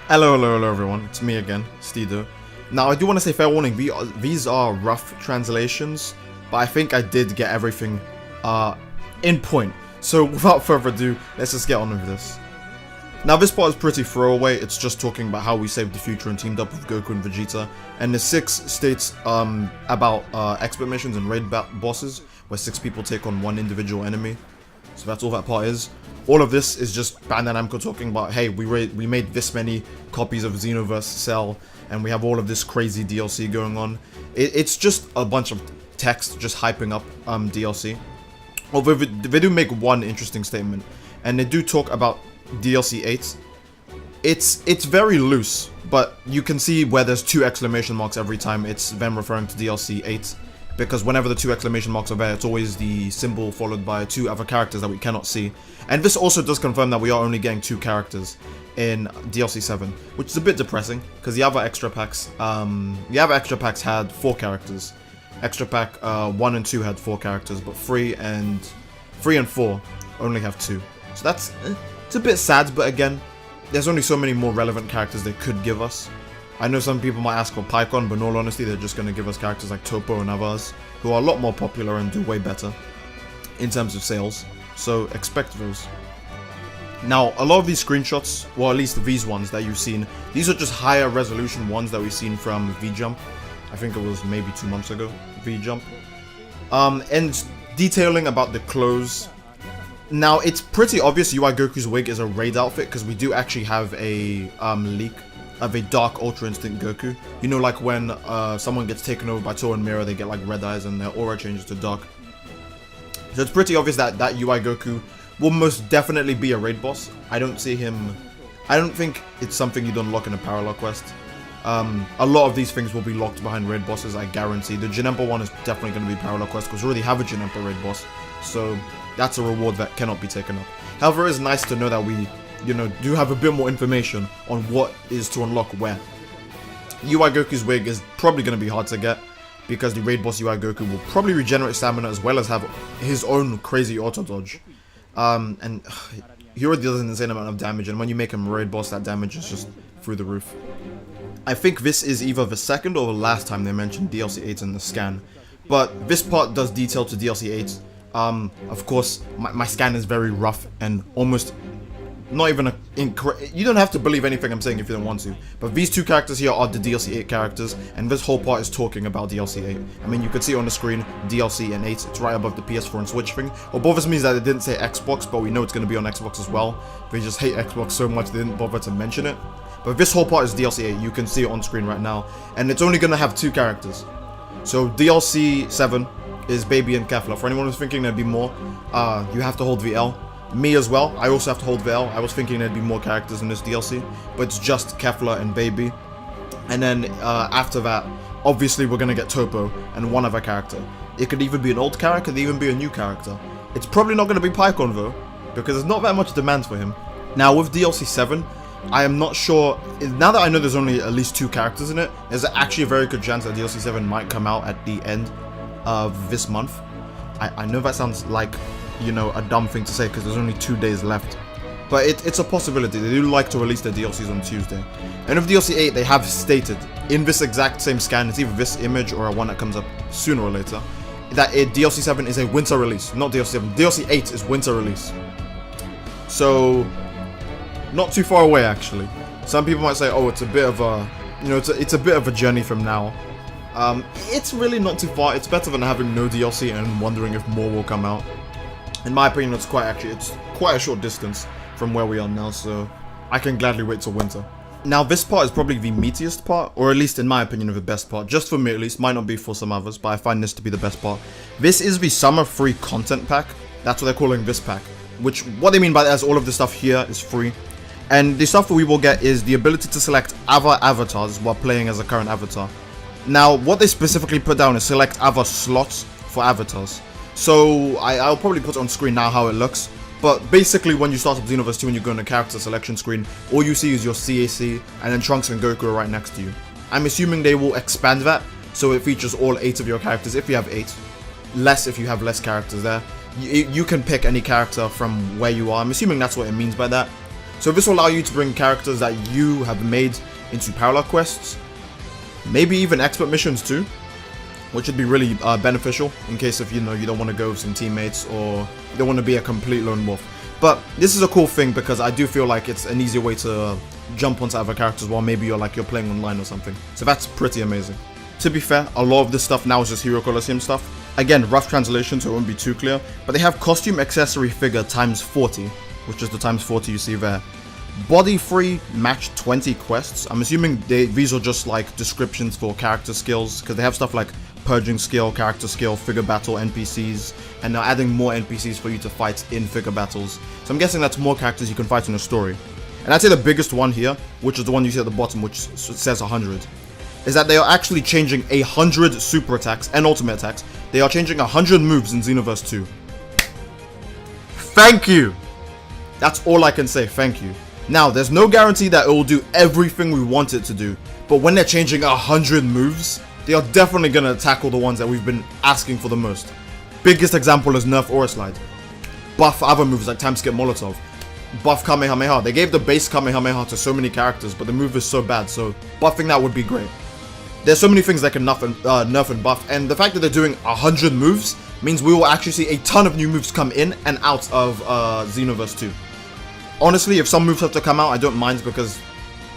Hello everyone, it's me again, Steedo. Now I do want to say fair warning, these are rough translations, but I think I did get everything in point. So without further ado, let's just get on with this. Now this part is pretty throwaway, it's just talking about how we saved the future and teamed up with Goku and Vegeta. And the 6 states about expert missions and raid bosses, where 6 people take on 1 individual enemy. So that's all that part is. All of this is just Bandai Namco talking about, hey, we made this many copies of Xenoverse sell, and we have all of this crazy DLC going on. It's just a bunch of text just hyping up DLC. Although they do make one interesting statement, and they do talk about DLC 8. It's very loose, but you can see where there's 2 exclamation marks every time it's them referring to DLC 8. Because whenever the 2 exclamation marks are there, it's always the symbol followed by 2 other characters that we cannot see. And this also does confirm that we are only getting 2 characters in DLC 7, which is a bit depressing, because the other extra packs had 4 characters. Extra pack 1 and 2 had 4 characters, but 3 and 4 only have 2. So that's it's a bit sad, but again, there's only so many more relevant characters they could give us. I know some people might ask for Pycon, but in all honesty, they're just going to give us characters like Topo and others, who are a lot more popular and do way better in terms of sales. So expect those. Now, a lot of these screenshots, or at least these ones that you've seen, these are just higher resolution ones that we've seen from V-Jump. I think it was maybe 2 months ago, V-Jump. And detailing about the clothes. Now, it's pretty obvious UI Goku's wig is a raid outfit, because we do actually have a leak of a dark Ultra Instinct Goku. You know, like when someone gets taken over by Toa and Mira, they get like red eyes and their aura changes to dark. So it's pretty obvious that UI Goku will most definitely be a raid boss. I don't think it's something you'd unlock in a parallel quest. A lot of these things will be locked behind raid bosses, I guarantee. The Janempa one is definitely going to be parallel quest, because we already have a Janempa raid boss. So that's a reward that cannot be taken up. However, it is nice to know that we, do have a bit more information on what is to unlock where. UI Goku's wig is probably going to be hard to get, because the raid boss UI Goku will probably regenerate stamina as well as have his own crazy auto dodge. And he already does an insane amount of damage, and when you make him a raid boss, that damage is just through the roof. I think this is either the second or the last time they mentioned DLC 8 in the scan, but this part does detail to DLC 8. Of course, my scan is very rough and almost not even you don't have to believe anything I'm saying if you don't want to, but these 2 characters here are the DLC 8 characters, and this whole part is talking about DLC 8. I mean, you can see on the screen DLC and 8, it's right above the PS4 and Switch thing. What bothers me is that it didn't say Xbox, but we know it's going to be on Xbox as well. They just hate Xbox so much they didn't bother to mention it. But this whole part is DLC 8, you can see it on screen right now, and it's only going to have 2 characters. So DLC 7 is Baby and Kefla. For anyone who's thinking there'd be more, you have to hold the L. Me as well, I also have to hold the L. I was thinking there'd be more characters in this DLC, but it's just Kefla and Baby. And then after that, obviously we're going to get Topo and 1 other character. It could even be an old character, it could even be a new character. It's probably not going to be Pycon though, because there's not that much demand for him. Now with DLC 7, I am not sure, now that I know there's only at least 2 characters in it, there's actually a very good chance that DLC 7 might come out at the end of this month. I know that sounds like, a dumb thing to say, because there's only 2 days left. But it's a possibility. They do like to release their DLCs on Tuesday. And with DLC 8, they have stated, in this exact same scan, it's either this image or one that comes up sooner or later, that DLC 7 is a winter release. Not DLC 7. DLC 8 is winter release. So, not too far away, actually. Some people might say, oh, it's a bit of a, it's a bit of a journey from now. It's really not too far. It's better than having no DLC and wondering if more will come out. In my opinion, it's quite a short distance from where we are now, so I can gladly wait till winter. Now, this part is probably the meatiest part, or at least in my opinion, the best part. Just for me, at least. Might not be for some others, but I find this to be the best part. This is the Summer Free Content Pack. That's what they're calling this pack. Which, what they mean by that is all of this stuff here is free. And the stuff that we will get is the ability to select other avatars while playing as a current avatar. Now, what they specifically put down is select other slots for avatars. So, I'll probably put it on screen now how it looks. But basically, when you start up Xenoverse 2 and you go in the character selection screen, all you see is your CAC, and then Trunks and Goku are right next to you. I'm assuming they will expand that, so it features all 8 of your characters, if you have 8. Less if you have less characters there. You can pick any character from where you are. I'm assuming that's what it means by that. So this will allow you to bring characters that you have made into parallel quests, maybe even expert missions too, which would be really beneficial in case if you don't want to go with some teammates or you don't want to be a complete lone wolf. But this is a cool thing because I do feel like it's an easier way to jump onto other characters while maybe you're playing online or something. So that's pretty amazing. To be fair, a lot of this stuff now is just Hero Colosseum stuff. Again, rough translation, so it won't be too clear. But they have costume accessory figure times 40, which is the times 40 you see there. Body free match 20 quests. I'm assuming these are just like descriptions for character skills, because they have stuff like purging skill, character skill, figure battle, NPCs, and they're adding more NPCs for you to fight in figure battles. So I'm guessing that's more characters you can fight in a story. And I'd say the biggest one here, which is the one you see at the bottom, which says 100, is that they are actually changing 100 super attacks and ultimate attacks. They are changing 100 moves in Xenoverse 2. Thank you! That's all I can say, thank you. Now, there's no guarantee that it will do everything we want it to do, but when they're changing 100 moves, they are definitely going to tackle the ones that we've been asking for the most. Biggest example is Nerf Aura Slide. Buff other moves like Time Skip Molotov. Buff Kamehameha. They gave the base Kamehameha to so many characters, but the move is so bad, so buffing that would be great. There's so many things that can nerf and buff, and the fact that they're doing 100 moves means we will actually see a ton of new moves come in and out of Xenoverse 2. Honestly, if some moves have to come out, I don't mind, because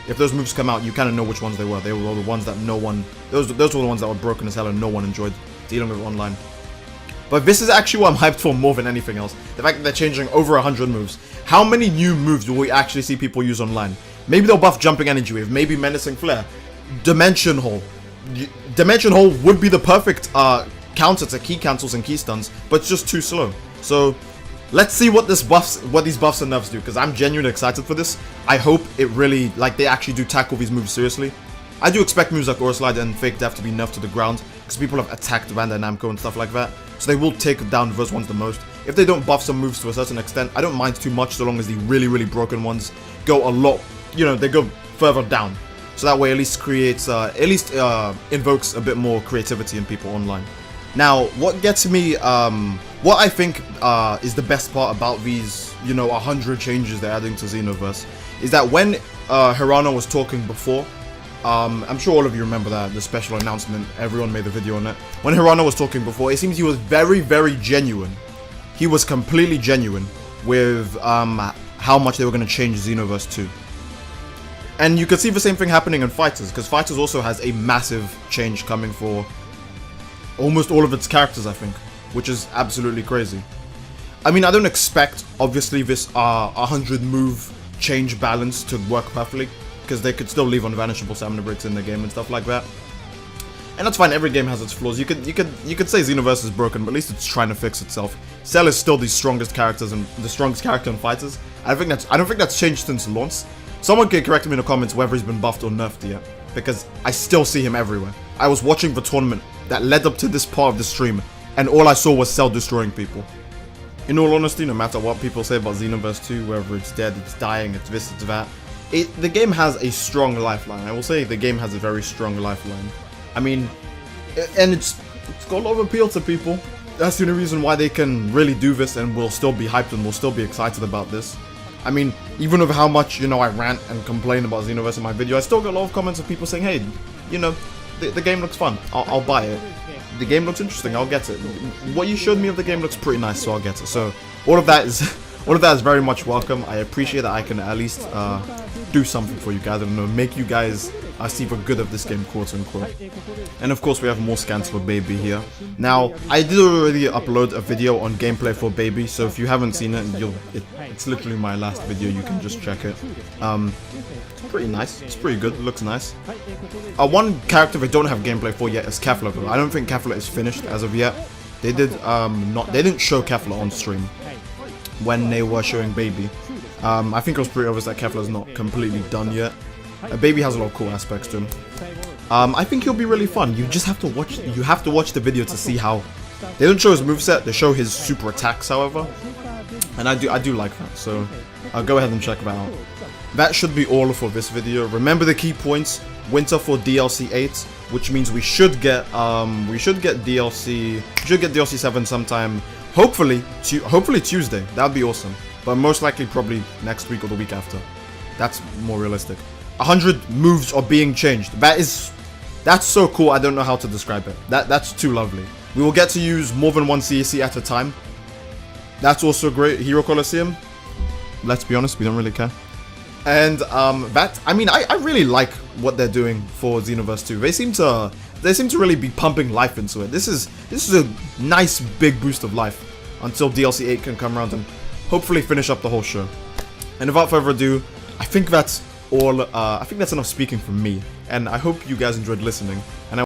if those moves come out, you kind of know which ones they were. They were the ones that no one... Those were the ones that were broken as hell and no one enjoyed dealing with online. But this is actually what I'm hyped for more than anything else. The fact that they're changing over 100 moves. How many new moves will we actually see people use online? Maybe they'll buff Jumping Energy Wave, maybe Menacing Flare, Dimension Hole. Dimension Hole would be the perfect counter to key cancels and key stuns, but it's just too slow. So let's see what these buffs and nerfs do, because I'm genuinely excited for this. I hope it really, they actually do tackle these moves seriously. I do expect moves like Aura Slide and Fake Death to be nerfed to the ground, because people have attacked Bandai Namco and stuff like that, so they will take down those ones the most. If they don't buff some moves to a certain extent, I don't mind too much, so long as the really, really broken ones go a lot, they go further down. So that way at least creates, invokes a bit more creativity in people online. Now, what gets me, what I think is the best part about these, 100 changes they're adding to Xenoverse, is that when Hirano was talking before, I'm sure all of you remember that, the special announcement, everyone made the video on it. When Hirano was talking before, it seems he was very, very genuine. He was completely genuine with how much they were going to change Xenoverse 2. And you could see the same thing happening in Fighters, because Fighters also has a massive change coming for almost all of its characters, I think, which is absolutely crazy. I mean, I don't expect, obviously, this 100 move change balance to work perfectly, because they could still leave unvanishable stamina breaks in the game and stuff like that. And that's fine, every game has its flaws. You could say Xenoverse is broken, but at least it's trying to fix itself. Cell is still the strongest character in Fighters. I don't think that's changed since launch. Someone can correct me in the comments whether he's been buffed or nerfed yet, because I still see him everywhere. I was watching the tournament that led up to this part of the stream, and all I saw was Cell destroying people. In all honesty, no matter what people say about Xenoverse 2, whether it's dead, it's dying, it's this, it's that, the game has a strong lifeline. I will say the game has a very strong lifeline. I mean, and it's got a lot of appeal to people. That's the only reason why they can really do this, and we'll still be hyped and we'll still be excited about this. I mean, even with how much, I rant and complain about Xenoverse in my video, I still get a lot of comments of people saying, hey, the game looks fun, I'll buy it. The game looks interesting, I'll get it. What you showed me of the game looks pretty nice, so I'll get it. So, all of that is very much welcome. I appreciate that I can at least do something for you guys, and make you guys see the good of this game, quote unquote. And of course we have more scans for Baby here. Now, I did already upload a video on gameplay for Baby, so if you haven't seen it, it's literally my last video, you can just check it. It's pretty nice, it's pretty good, it looks nice. One character they don't have gameplay for yet is Kefla, though. I don't think Kefla is finished as of yet. They didn't show Kefla on stream when they were showing Baby. I think it was pretty obvious that Kefla's not completely done yet. Baby has a lot of cool aspects to him. I think he'll be really fun. You just have to watch. You have to watch the video to see how. They don't show his moveset. They show his super attacks, however, and I do like that. So go ahead and check that out. That should be all for this video. Remember the key points. Winter for DLC 8, which means we should get DLC. We should get DLC 7 sometime. Hopefully Tuesday. That'd be awesome. But most likely probably next week or the week after. That's more realistic. 100 moves are being changed. That's so cool. I don't know how to describe it. That's too lovely. We will get to use more than one CAC at a time. That's also great. Hero Colosseum. Let's be honest, we don't really care. And I mean, I really like what they're doing for Xenoverse 2. They seem to really be pumping life into it. This is a nice big boost of life until DLC 8 can come around and hopefully finish up the whole show. And without further ado, I think that's all. I think that's enough speaking from me. And I hope you guys enjoyed listening. And